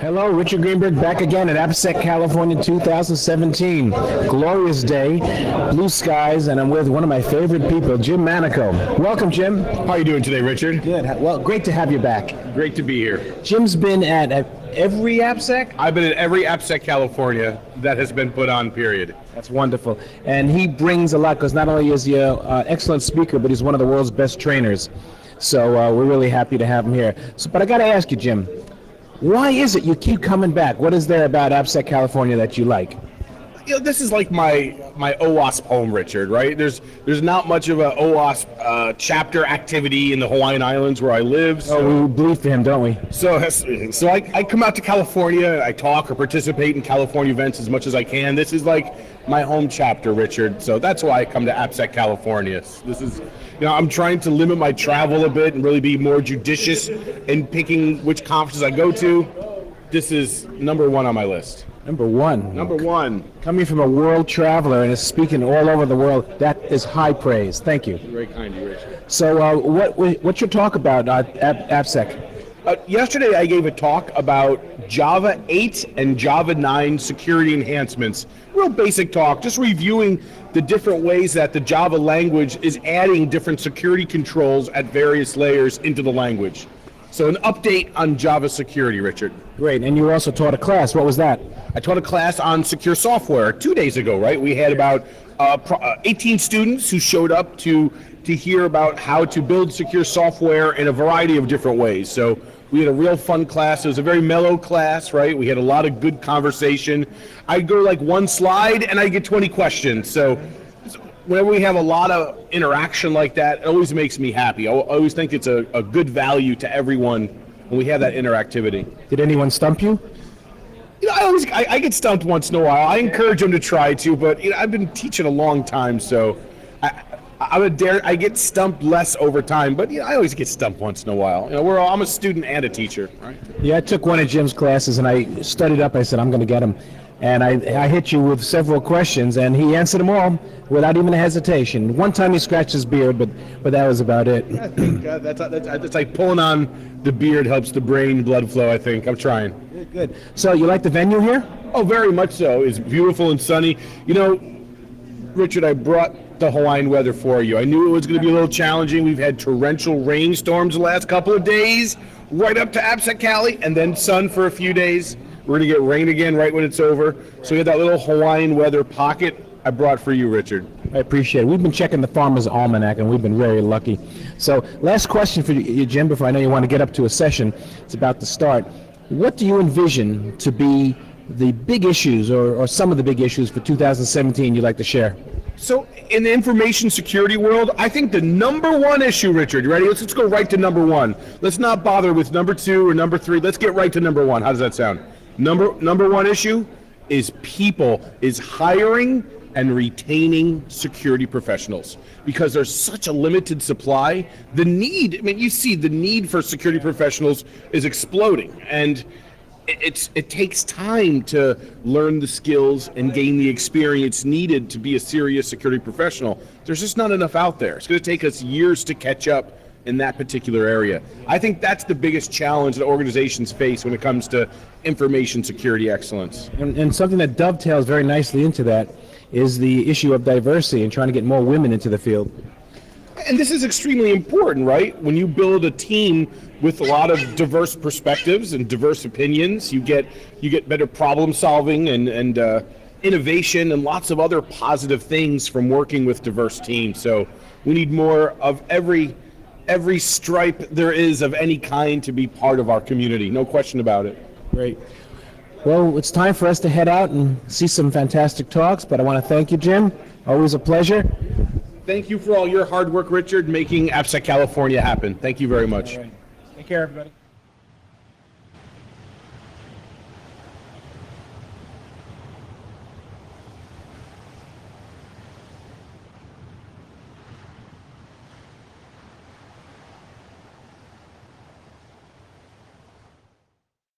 Hello, Richard Greenberg back again at AppSec California 2017. Glorious day, blue skies, and I'm with one of my favorite people, Jim Manico. Welcome, Jim. How are you doing today, Richard? Good. Well, great to have you back. Great to be here. Jim's been at every AppSec? I've been at every AppSec California that has been put on, period. That's wonderful. And he brings a lot, because not only is he an excellent speaker, but he's one of the world's best trainers. So we're really happy to have him here. But I got to ask you, Jim, why is it you keep coming back? What is there about AppSec California that you like? You know, this is like my OWASP home, Richard, right? There's not much of a OWASP chapter activity in the Hawaiian Islands where I live. So we bleed for him, don't we? So I come out to California, I talk or participate in California events as much as I can. This is like my home chapter, Richard. So that's why I come to AppSec California. This is, I'm trying to limit my travel a bit and really be more judicious in picking which conferences I go to. This is number one on my list. Number one. Number one. Coming from a world traveler and is speaking all over the world, that is high praise. Thank you. Very kind of you, Richard. So what's your talk about at AppSec? Yesterday I gave a talk about Java 8 and Java 9 security enhancements. Real basic talk, just reviewing the different ways that the Java language is adding different security controls at various layers into the language. So an update on Java security, Richard. Great, and you also taught a class. What was that? I taught a class on secure software 2 days ago, right? We had about 18 students who showed up to hear about how to build secure software in a variety of different ways. So we had a real fun class. It was a very mellow class, right? We had a lot of good conversation. I go like one slide and I get 20 questions. So whenever we have a lot of interaction like that, it always makes me happy. I always think it's a good value to everyone when we have that interactivity. Did anyone stump you? I get stumped once in a while. I encourage them to try to, but I've been teaching a long time, so I get stumped less over time, but I always get stumped once in a while. I'm a student and a teacher, right? Yeah, I took one of Jim's classes and I studied up. I said, I'm going to get him. And I hit you with several questions, and he answered them all without even a hesitation. One time he scratched his beard, but that was about it. I think that's like pulling on the beard helps the brain blood flow, I think. I'm trying. Good. So you like the venue here? Oh, very much so. It's beautiful and sunny. Richard, I brought the Hawaiian weather for you. I knew it was going to be a little challenging. We've had torrential rainstorms the last couple of days, right up to AppSec Cali, and then sun for a few days. We're going to get rain again right when it's over. So we had that little Hawaiian weather pocket I brought for you, Richard. I appreciate it. We've been checking the Farmer's Almanac, and we've been very lucky. So last question for you, Jim, before I know you want to get up to a session. It's about to start. What do you envision to be the big issues or some of the big issues for 2017 you'd like to share? So in the information security world, I think the number one issue, Richard, you ready? Let's go right to number one. Let's not bother with number two or number three. Let's get right to number one. How does that sound? Number one issue is hiring and retaining security professionals, because there's such a limited supply. The need for security professionals is exploding, and it takes time to learn the skills and gain the experience needed to be a serious security professional. There's just not enough out there. It's going to take us years to catch up in that particular area. I think that's the biggest challenge that organizations face when it comes to information security excellence. And something that dovetails very nicely into that is the issue of diversity and trying to get more women into the field. And this is extremely important, right? When you build a team with a lot of diverse perspectives and diverse opinions, you get better problem solving and innovation and lots of other positive things from working with diverse teams. So we need more of every stripe there is of any kind to be part of our community. No question about it. Great. Well, it's time for us to head out and see some fantastic talks, but I want to thank you, Jim. Always a pleasure. Thank you for all your hard work, Richard, making AppSec California happen. Thank you very much. All right. Take care, everybody.